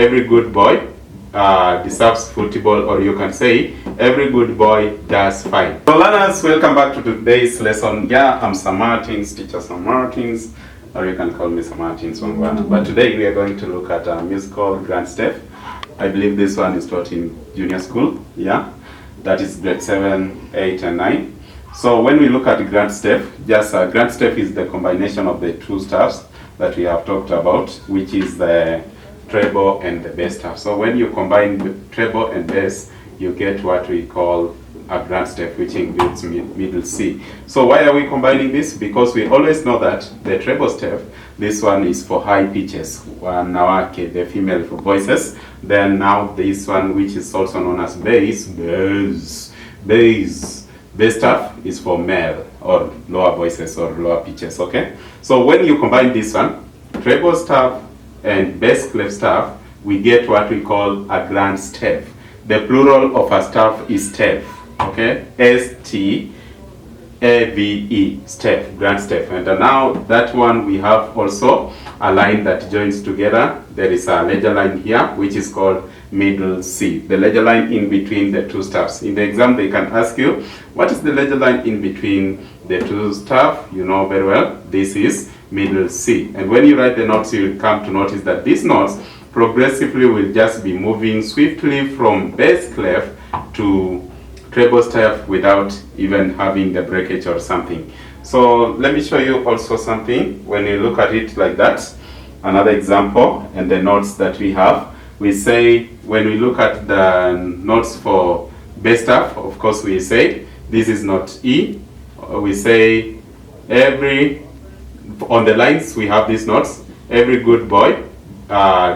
every good boy deserves football, or you can say every good boy does fine. So learners, welcome back to today's lesson. Yeah, I'm Sir Martins, teacher Sir Martins, or you can call me Sir Martins Wangwana. But today we are going to look at a musical Grand Stave. I believe this one is taught in junior school. Yeah, that is grade 7, 8 and 9. So when we look at the Grand Stave, just Grand Stave is the combination of the two staves that we have talked about, which is the treble and the bass staff. So when you combine the treble and bass, you get what we call a Grand Stave, which includes middle C. So why are we combining this? Because we always know that the treble stave, this one is for high pitches, wanawake, the female voices. Then now this one, which is also known as bass staff, is for male or lower voices or lower pitches. Okay. So when you combine this one, treble staff and bass clef staff, we get what we call a Grand Stave. The plural of a staff is stave. Okay, S-T-A-V-E, stave, Grand Stave. And now that one we have also a line that joins together. There is a ledger line here, which is called middle C, the ledger line in between the two staffs. In the exam, they can ask you, what is the ledger line in between the two staff? You know very well, this is middle C. And when you write the notes, you will come to notice that these notes progressively will just be moving swiftly from bass clef to treble stave without even having the breakage or something. So let me show you also something. When you look at it like that, another example, and the notes that we have, we say, when we look at the notes for bass staff, of course we say this is not E. We say on the lines we have these notes, every good boy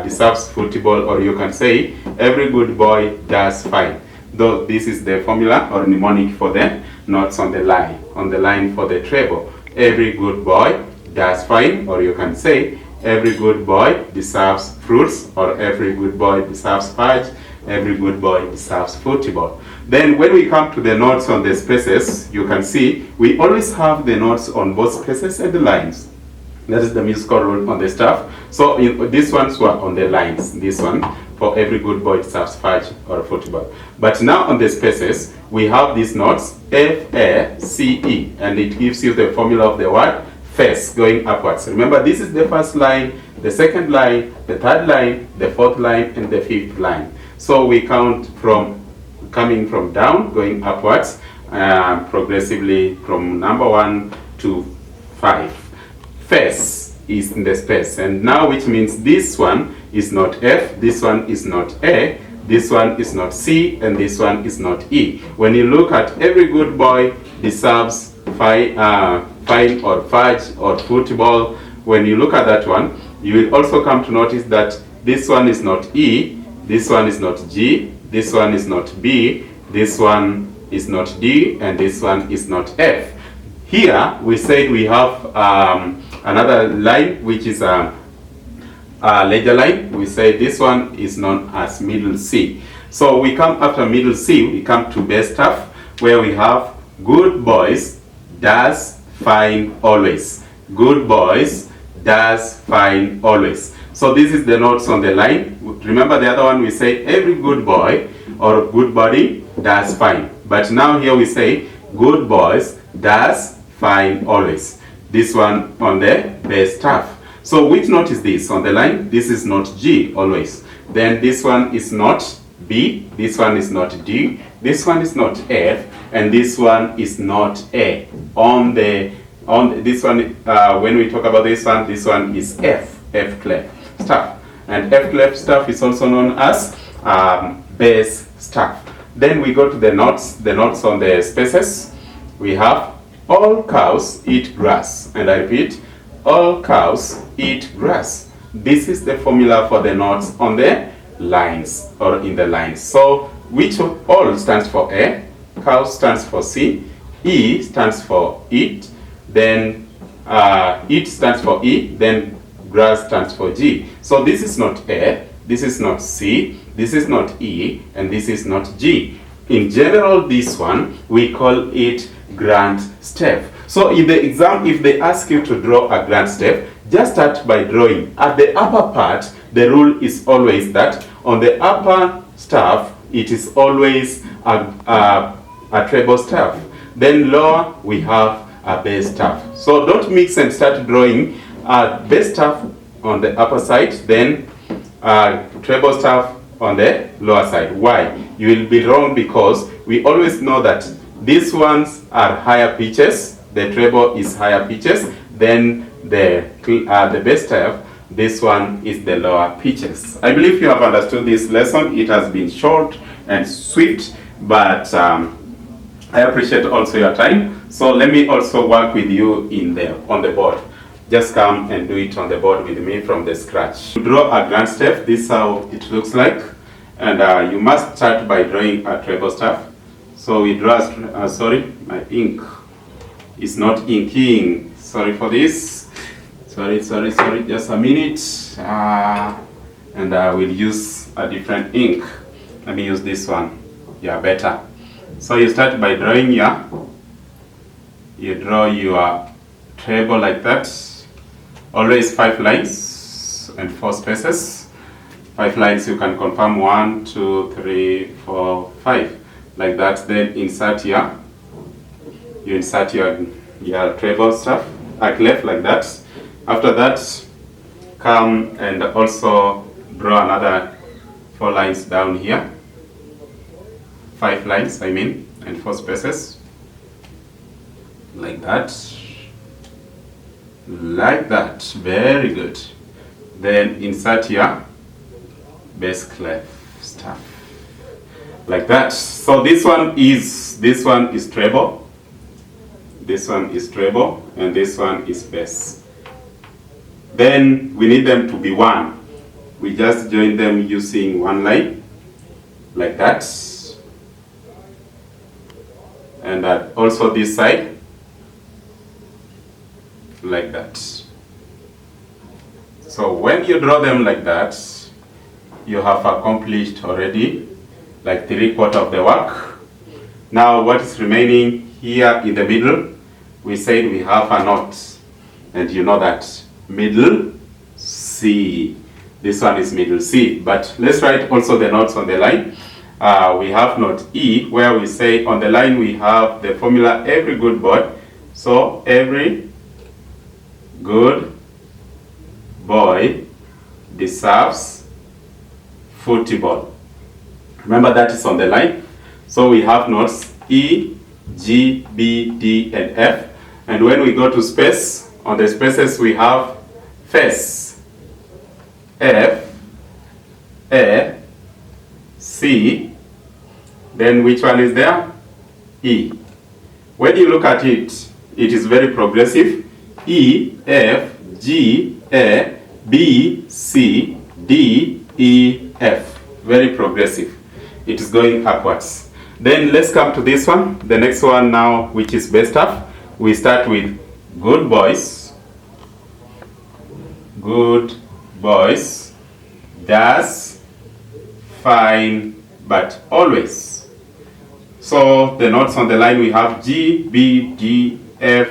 deserves football, or you can say every good boy does fine. Though this is the formula or mnemonic for the notes on the line for the treble. Every good boy does fine, or you can say every good boy deserves fruits, or every good boy deserves fudge, every good boy deserves football. Then when we come to the notes on the spaces, you can see we always have the notes on both spaces and the lines. That is the musical rule on the staff. So these ones were on the lines. This one, for every good boy deserves fudge or football. But now on the spaces, we have these notes F-A-C-E, and it gives you the formula of the word face going upwards. Remember, this is the first line, the second line, the third line, the fourth line, and the fifth line. So we count from coming from down, going upwards, progressively from number 1 to 5. Face is in the space, and now which means this one is not F, this one is not A, this one is not C, and this one is not E. When you look at every good boy deserves fine or fudge or football, when you look at that one, you will also come to notice that this one is not E, this one is not G, this one is not B, this one is not D, and this one is not F. Here we said we have another line, which is a ledger line. We say this one is known as middle C. So we come after middle C, we come to bass staff, where we have good boys does fine always. Good boys does fine always. So this is the notes on the line. Remember the other one, we say every good boy or good body does fine. But now here we say good boys does fine always. This one on the bass staff. So which note is this on the line? This is not G always. Then this one is not B, this one is not D, this one is not F, and this one is not A. On this one, when we talk about this one is F clef staff. And F clef staff is also known as bass staff. Then we go to the notes on the spaces. We have all cows eat grass, and I repeat, all cows eat grass. This is the formula for the notes on the lines or in the lines. So which of all stands for A, cow stands for C, E stands for eat, then eat stands for E, then grass stands for G. So this is not A, this is not C, this is not E, and this is not G. In general, this one, we call it Grand Stave. So in the exam, if they ask you to draw a Grand Stave, just start by drawing. At the upper part, the rule is always that on the upper staff, it is always a treble staff. Then lower, we have a bass staff. So don't mix and start drawing a bass staff on the upper side, then treble staff on the lower side. Why? You will be wrong because we always know that these ones are higher pitches, the treble is higher pitches, then the bass staff, this one is the lower pitches. I believe you have understood this lesson. It has been short and sweet, but I appreciate also your time. So let me also work with you on the board. Just come and do it on the board with me from the scratch. To draw a grand staff, this is how it looks like. And you must start by drawing a treble staff. So we draw, sorry, my ink is not inking. Sorry for this. Sorry, just a minute. And I will use a different ink. Let me use this one. Yeah, better. So you start by drawing you draw your treble like that. Always 5 lines and 4 spaces. 5 lines you can confirm 1, 2, 3, 4, 5. Like that. Then insert here. You insert your treble stuff at left like that. After that, come and also draw another 4 lines down here. 5 lines, I mean, and 4 spaces. Like that. Like that. Very good. Then insert here bass clef stuff. Like that. So this one is treble. This one is treble, and this one is bass. Then we need them to be one. We just join them using one line, like that. And also this side, like that. So when you draw them like that, you have accomplished already like 3/4 of the work. Now what is remaining here in the middle? We said we have a knot, and you know that middle C. This one is middle C, but let's write also the knots on the line. We have knot E, where we say on the line we have the formula every good boy. So every good boy deserves football. Remember that is on the line. So we have notes E, G, B, D, and F. And when we go to space, on the spaces we have face, F, A, C, then which one is there? E. When you look at it, it is very progressive. E, F, G, A, B, C, D, E, F. Very progressive. It is going upwards. Then let's come to this one. The next one now, which is bass staff. We start with good boys. Good boys does fine, but always. So the notes on the line we have G, B, D, F,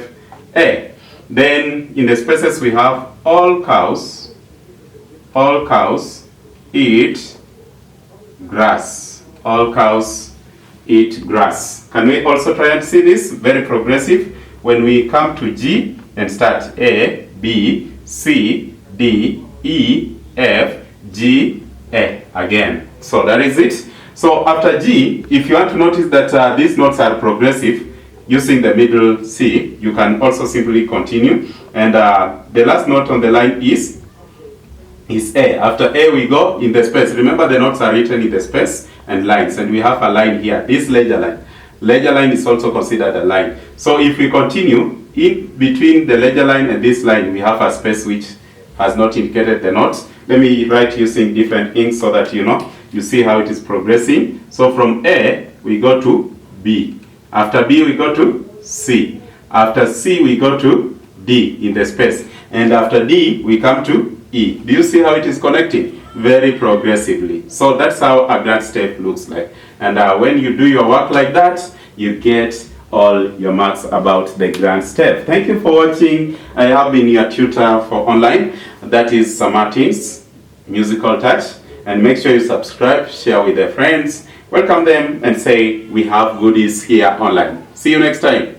A. Then in the spaces we have all cows eat grass. All cows eat grass. Can we also try and see this? Very progressive. When we come to G and start A, B, C, D, E, F, G, A again. So that is it. So after G, if you want to notice that these notes are progressive, using the middle C, you can also simply continue. And the last note on the line is A. After A, we go in the space. Remember, the notes are written in the space and lines, and we have a line here. This ledger line. Ledger line is also considered a line. So if we continue, in between the ledger line and this line, we have a space which has not indicated the notes. Let me write using different inks so that you see how it is progressing. So from A, we go to B. After B, we go to C. After C, we go to D in the space. And after D, we come to E. Do you see how it is connecting? Very progressively. So that's how a grand step looks like. And when you do your work like that, you get all your marks about the grand step. Thank you for watching. I have been your tutor for online. That is Sir Martins. musical touch. And make sure you subscribe, share with their friends, welcome them, and say we have goodies here online. See you next time.